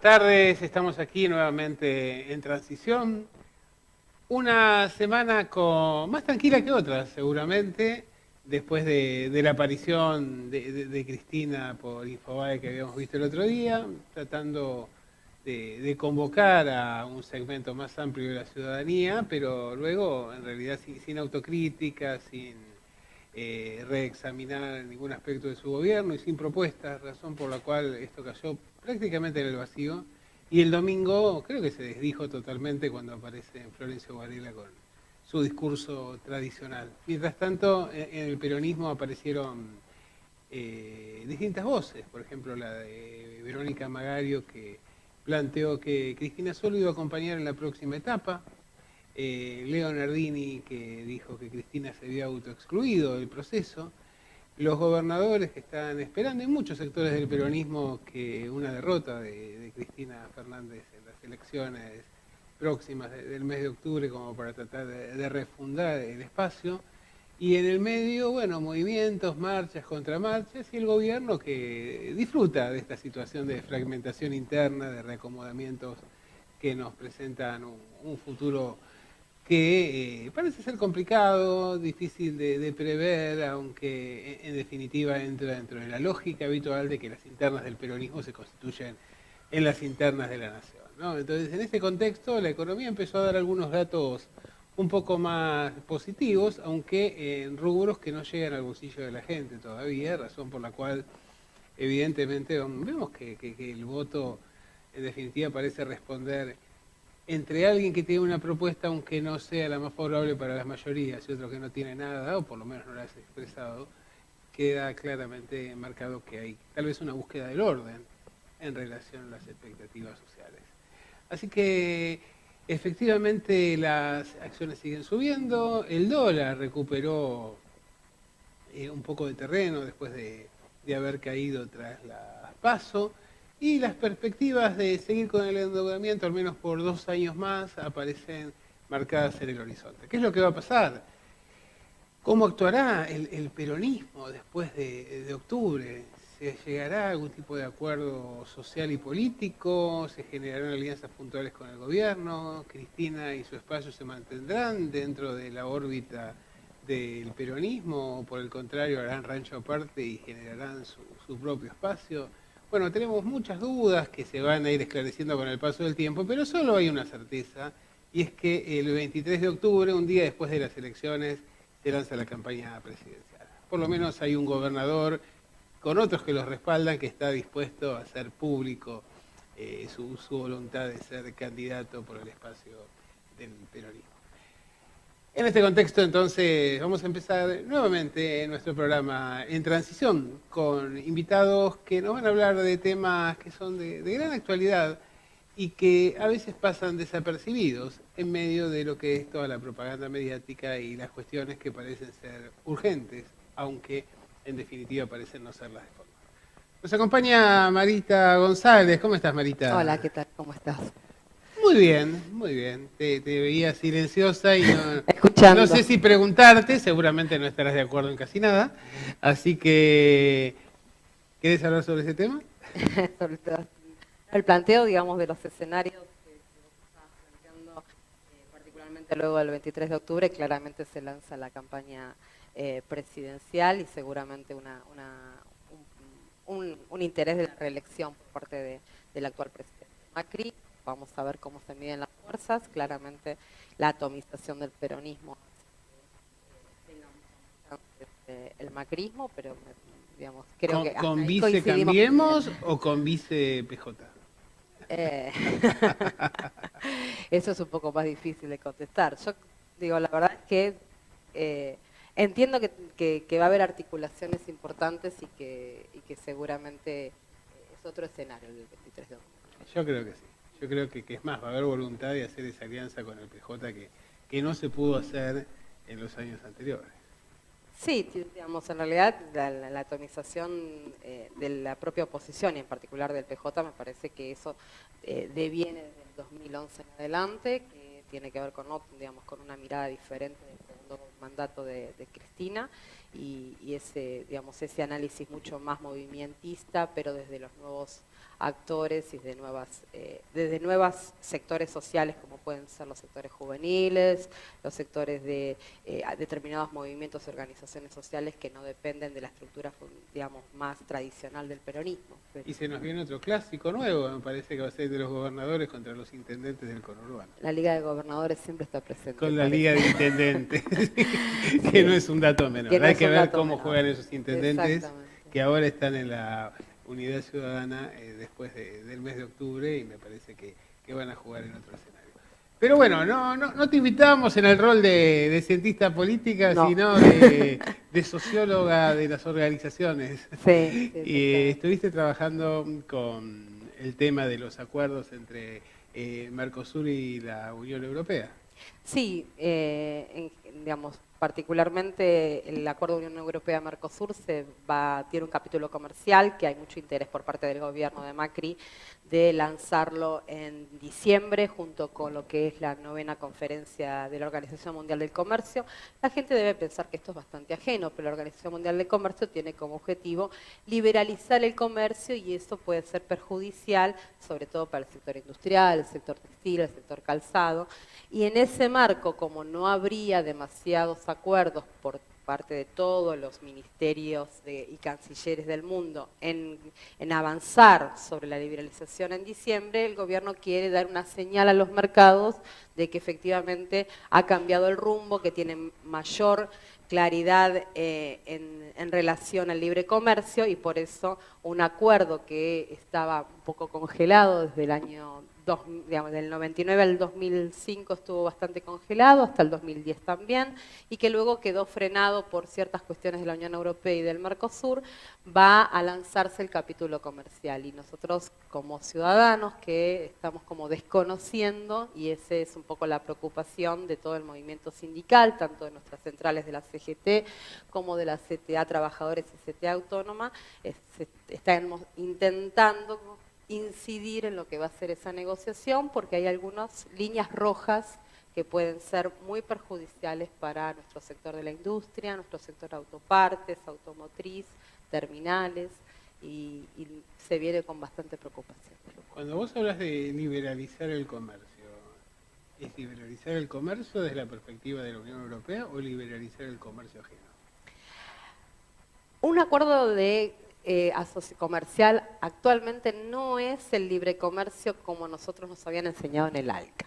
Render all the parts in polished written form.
tardes, estamos aquí nuevamente en Transición. Una semana más tranquila que otra, seguramente, después de la aparición de Cristina por Infobae que habíamos visto el otro día, tratando de convocar a un segmento más amplio de la ciudadanía, pero luego, en realidad, sin autocrítica, sin reexaminar ningún aspecto de su gobierno y sin propuestas, razón por la cual esto cayó prácticamente en el vacío. Y el domingo creo que se desdijo totalmente cuando aparece Florencio Varela con su discurso tradicional. Mientras tanto, en el peronismo aparecieron distintas voces, por ejemplo la de Verónica Magario, que planteó que Cristina solo iba a acompañar en la próxima etapa. Leo Nardini, que dijo que Cristina se había autoexcluido del proceso. Los gobernadores que están esperando, y muchos sectores del peronismo, que una derrota de Cristina Fernández en las elecciones próximas del mes de octubre, como para tratar de refundar el espacio. Y en el medio, bueno, movimientos, marchas, contramarchas, y el gobierno que disfruta de esta situación de fragmentación interna, de reacomodamientos que nos presentan un futuro que parece ser complicado, difícil de prever, aunque en definitiva entra dentro de la lógica habitual de que las internas del peronismo se constituyen en las internas de la nación, ¿no? Entonces, en este contexto, la economía empezó a dar algunos datos un poco más positivos, aunque en rubros que no llegan al bolsillo de la gente todavía, razón por la cual evidentemente vemos que el voto en definitiva parece responder entre alguien que tiene una propuesta, aunque no sea la más favorable para las mayorías, y otro que no tiene nada, o por lo menos no la has expresado, queda claramente marcado que hay tal vez una búsqueda del orden en relación a las expectativas sociales. Así que efectivamente las acciones siguen subiendo, el dólar recuperó un poco de terreno después de haber caído tras las PASO, y las perspectivas de seguir con el endeudamiento al menos por 2 años más aparecen marcadas en el horizonte. ¿Qué es lo que va a pasar? ¿Cómo actuará el peronismo después de octubre? ¿Se llegará a algún tipo de acuerdo social y político? ¿Se generarán alianzas puntuales con el gobierno? ¿Cristina y su espacio se mantendrán dentro de la órbita del peronismo? ¿O por el contrario harán rancho aparte y generarán su propio espacio? Bueno, tenemos muchas dudas que se van a ir esclareciendo con el paso del tiempo, pero solo hay una certeza, y es que el 23 de octubre, un día después de las elecciones, se lanza la campaña presidencial. Por lo menos hay un gobernador, con otros que los respaldan, que está dispuesto a hacer público su voluntad de ser candidato por el espacio del peronismo. En este contexto, entonces, vamos a empezar nuevamente nuestro programa en transición, con invitados que nos van a hablar de temas que son de gran actualidad y que a veces pasan desapercibidos en medio de lo que es toda la propaganda mediática y las cuestiones que parecen ser urgentes, aunque en definitiva parecen no serlas de forma. Nos acompaña Marita González. ¿Cómo estás, Hola, Marita? ¿qué tal? ¿Cómo estás? Muy bien, muy bien. Te veía silenciosa y no Escuchando. sé si preguntarte, seguramente no estarás de acuerdo en casi nada. Así que, ¿querés hablar sobre ese tema? Sobre todo el planteo, digamos, de los escenarios que vos estabas planteando, particularmente luego del 23 de octubre, claramente se lanza la campaña presidencial y seguramente un interés de la reelección por parte del actual presidente Macri. Vamos a ver cómo se miden las fuerzas. Claramente la atomización del peronismo tenga mucho más chances el macrismo, pero digamos, creo que hasta ¿Con ahí vice coincidimos. Cambiemos o con vice PJ? Eh, Eso es un poco más difícil de contestar. Yo digo, la verdad es que entiendo que va a haber articulaciones importantes y que seguramente es otro escenario el 23 de octubre. Yo creo que sí. Yo creo que es más, va a haber voluntad de hacer esa alianza con el PJ que no se pudo hacer en los años anteriores. Sí, digamos, en realidad la atomización de la propia oposición y en particular del PJ me parece que eso deviene desde el 2011 en adelante, que tiene que ver con, digamos, con una mirada diferente del segundo mandato de Cristina y ese, digamos, ese análisis mucho más movimentista, pero desde los nuevos actores y desde nuevos sectores sociales como pueden ser los sectores juveniles, los sectores de determinados movimientos y organizaciones sociales que no dependen de la estructura, digamos, más tradicional del peronismo. Y se nos viene otro clásico nuevo, me parece que va a ser de los gobernadores contra los intendentes del conurbano. La Liga de Gobernadores siempre está presente. Con la Liga de Intendentes, que no es un dato menor. Hay que ver cómo juegan esos intendentes que ahora están en la Unidad Ciudadana después del mes de octubre y me parece que van a jugar en otro escenario. Pero bueno, no te invitábamos en el rol de cientista política, sino de socióloga de las organizaciones. Sí, Y estuviste trabajando con el tema de los acuerdos entre Mercosur y la Unión Europea. Sí, digamos, particularmente el acuerdo Unión Europea-Mercosur tiene un capítulo comercial que hay mucho interés por parte del gobierno de Macri de lanzarlo en diciembre junto con lo que es la 9ª conferencia de la Organización Mundial del Comercio. La gente debe pensar que esto es bastante ajeno, pero la Organización Mundial del Comercio tiene como objetivo liberalizar el comercio y eso puede ser perjudicial, sobre todo para el sector industrial, el sector textil, el sector calzado. Y en ese marco, como no habría demasiados acuerdos por parte de todos los ministerios y cancilleres del mundo en avanzar sobre la liberalización en diciembre, el gobierno quiere dar una señal a los mercados de que efectivamente ha cambiado el rumbo, que tiene mayor claridad en relación al libre comercio y por eso un acuerdo que estaba un poco congelado desde el año del 99 al 2005 estuvo bastante congelado, hasta el 2010 también, y que luego quedó frenado por ciertas cuestiones de la Unión Europea y del Mercosur, va a lanzarse el capítulo comercial. Y nosotros como ciudadanos que estamos como desconociendo, y esa es un poco la preocupación de todo el movimiento sindical, tanto de nuestras centrales de la CGT como de la CTA Trabajadores y CTA Autónoma, estamos intentando incidir en lo que va a ser esa negociación porque hay algunas líneas rojas que pueden ser muy perjudiciales para nuestro sector de la industria, nuestro sector autopartes, automotriz, terminales y se viene con bastante preocupación. Cuando vos hablas de liberalizar el comercio, ¿es liberalizar el comercio desde la perspectiva de la Unión Europea o liberalizar el comercio ajeno? Un acuerdo de comercial actualmente no es el libre comercio como nosotros nos habían enseñado en el ALCA.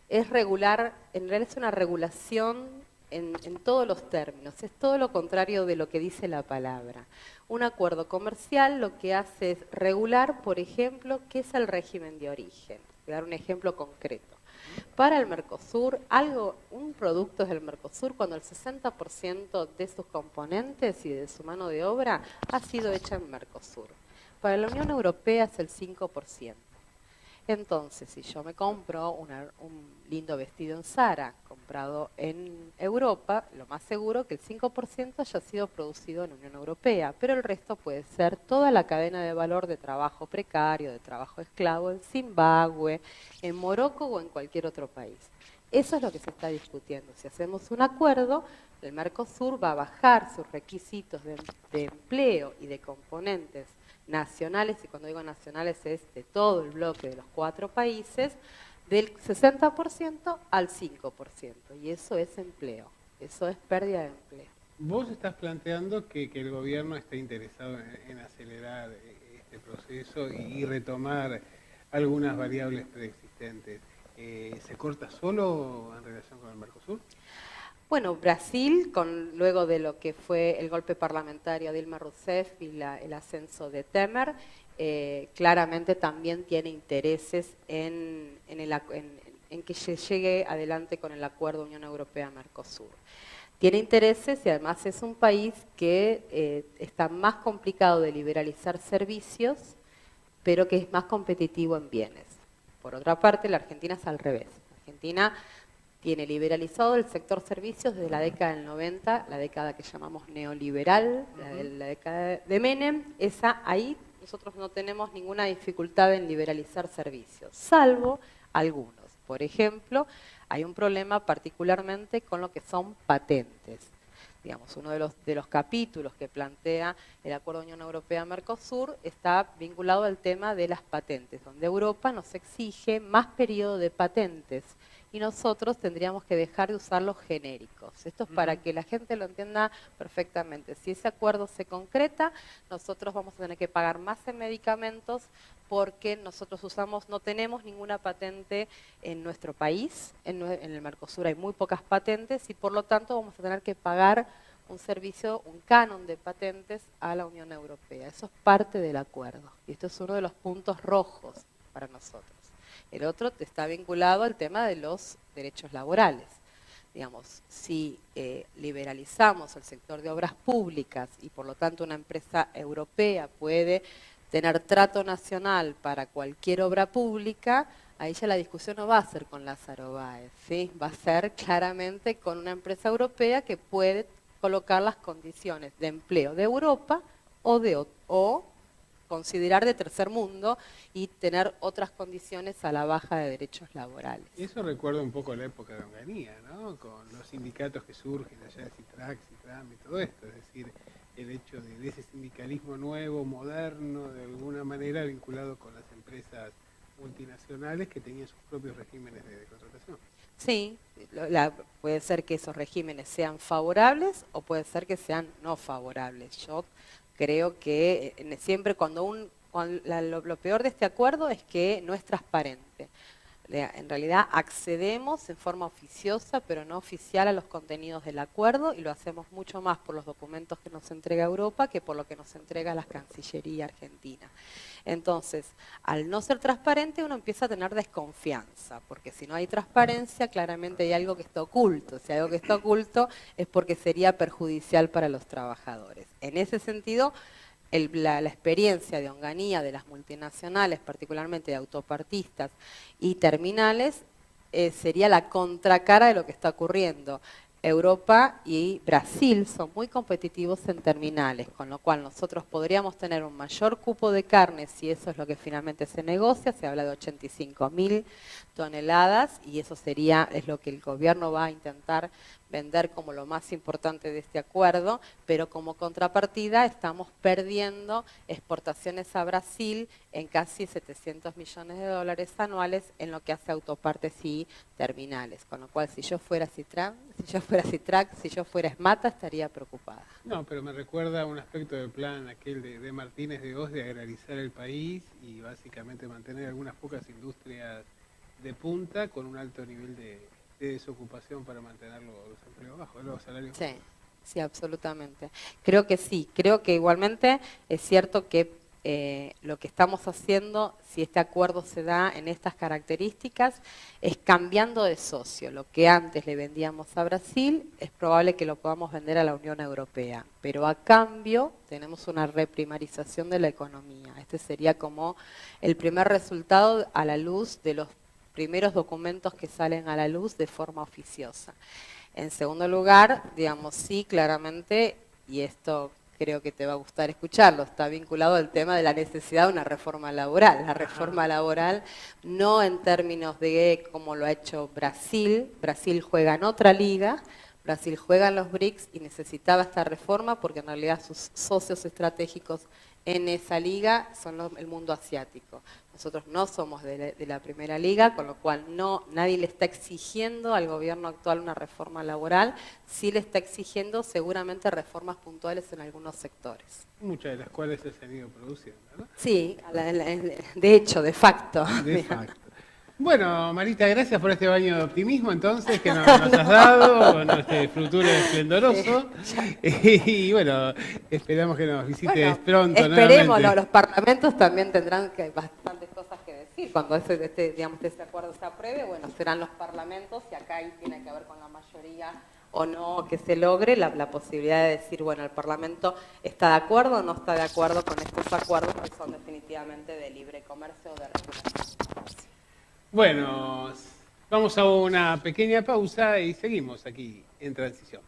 Es regular, en realidad es una regulación en todos los términos, es todo lo contrario de lo que dice la palabra. Un acuerdo comercial lo que hace es regular, por ejemplo, qué es el régimen de origen. Voy a dar un ejemplo concreto. Para el Mercosur, un producto es del Mercosur cuando el 60% de sus componentes y de su mano de obra ha sido hecha en Mercosur. Para la Unión Europea es el 5%. Entonces, si yo me compro un lindo vestido en Zara, comprado en Europa, lo más seguro que el 5% haya sido producido en la Unión Europea, pero el resto puede ser toda la cadena de valor de trabajo precario, de trabajo esclavo en Zimbabue, en Morocco o en cualquier otro país. Eso es lo que se está discutiendo. Si hacemos un acuerdo, el Mercosur va a bajar sus requisitos de empleo y de componentes nacionales, y cuando digo nacionales es de todo el bloque de los 4 países, del 60% al 5%, y eso es empleo, eso es pérdida de empleo. Vos estás planteando que el gobierno está interesado en acelerar este proceso y retomar algunas variables preexistentes. ¿Se corta solo en relación con el Mercosur? Bueno, Brasil, luego de lo que fue el golpe parlamentario de Dilma Rousseff y el ascenso de Temer, claramente también tiene intereses en que se llegue adelante con el acuerdo Unión Europea-Mercosur. Tiene intereses y además es un país que está más complicado de liberalizar servicios, pero que es más competitivo en bienes. Por otra parte, la Argentina es al revés. Argentina tiene liberalizado el sector servicios desde la década del 90, la década que llamamos neoliberal, la década de Menem. Ahí nosotros no tenemos ninguna dificultad en liberalizar servicios, salvo algunos. Por ejemplo, Hay un problema particularmente con lo que son patentes. Digamos, uno de los capítulos que plantea el Acuerdo Unión Europea-Mercosur está vinculado al tema de las patentes, donde Europa nos exige más periodo de patentes y nosotros tendríamos que dejar de usar los genéricos. Esto es para que la gente lo entienda perfectamente. Si ese acuerdo se concreta, nosotros vamos a tener que pagar más en medicamentos porque nosotros no tenemos ninguna patente en nuestro país, en el Mercosur hay muy pocas patentes y por lo tanto vamos a tener que pagar un servicio, un canon de patentes a la Unión Europea. Eso es parte del acuerdo y esto es uno de los puntos rojos para nosotros. El otro está vinculado al tema de los derechos laborales. Digamos, si liberalizamos el sector de obras públicas y por lo tanto una empresa europea puede tener trato nacional para cualquier obra pública, ahí ya la discusión no va a ser con Lázaro Báez, ¿sí? Va a ser claramente con una empresa europea que puede colocar las condiciones de empleo de Europa o considerar de tercer mundo y tener otras condiciones a la baja de derechos laborales. Y eso recuerda un poco la época de Onganía, ¿no? Con los sindicatos que surgen allá de Citrac, Citram y todo esto, es decir, el hecho de ese sindicalismo nuevo, moderno, de alguna manera vinculado con las empresas multinacionales que tenían sus propios regímenes de contratación. Sí, puede ser que esos regímenes sean favorables o puede ser que sean no favorables. Yo creo que siempre lo peor de este acuerdo es que no es transparente. En realidad accedemos en forma oficiosa, pero no oficial a los contenidos del acuerdo y lo hacemos mucho más por los documentos que nos entrega Europa que por lo que nos entrega la Cancillería Argentina. Entonces, al no ser transparente uno empieza a tener desconfianza, porque si no hay transparencia claramente hay algo que está oculto. Si hay algo que está oculto es porque sería perjudicial para los trabajadores. En ese sentido, la experiencia de Onganía, de las multinacionales, particularmente de autopartistas y terminales, sería la contracara de lo que está ocurriendo. Europa y Brasil son muy competitivos en terminales, con lo cual nosotros podríamos tener un mayor cupo de carne si eso es lo que finalmente se negocia, se habla de 85.000 toneladas y eso es lo que el gobierno va a intentar vender como lo más importante de este acuerdo, pero como contrapartida estamos perdiendo exportaciones a Brasil en casi 700 millones de dólares anuales en lo que hace autopartes y terminales, con lo cual si yo fuera Citrac, si yo fuera Esmata estaría preocupada. No, pero me recuerda un aspecto del plan aquel de Martínez de Hoz de agrarizar el país y básicamente mantener algunas pocas industrias de punta con un alto nivel de desocupación para mantener los empleos bajos, los salarios bajos. Sí, absolutamente. Creo que sí, creo que igualmente es cierto que lo que estamos haciendo, si este acuerdo se da en estas características, es cambiando de socio. Lo que antes le vendíamos a Brasil, es probable que lo podamos vender a la Unión Europea, pero a cambio tenemos una reprimarización de la economía. Este sería como el primer resultado a la luz de los primeros documentos que salen a la luz de forma oficiosa. En segundo lugar, digamos, sí, claramente, y esto creo que te va a gustar escucharlo, está vinculado al tema de la necesidad de una reforma laboral. La reforma laboral no en términos de cómo lo ha hecho Brasil. Brasil juega en otra liga, Brasil juega en los BRICS y necesitaba esta reforma porque en realidad sus socios estratégicos en esa liga son el mundo asiático. Nosotros no somos de la primera liga, con lo cual nadie le está exigiendo al gobierno actual una reforma laboral, sí le está exigiendo seguramente reformas puntuales en algunos sectores. Muchas de las cuales se han ido produciendo, ¿no? Sí, de hecho, de facto. De facto. Bueno, Marita, gracias por este baño de optimismo entonces que nos has dado, con este futuro esplendoroso. Y bueno, esperamos que nos visites pronto. Esperemos, nuevamente. Los parlamentos también tendrán bastantes cosas que decir. Cuando este acuerdo se apruebe, bueno, serán los parlamentos y acá ahí tiene que ver con la mayoría o no que se logre la posibilidad de decir, bueno, el Parlamento está de acuerdo o no está de acuerdo con estos acuerdos que son definitivamente de libre comercio o de regulación. Bueno, vamos a una pequeña pausa y seguimos aquí en Transición.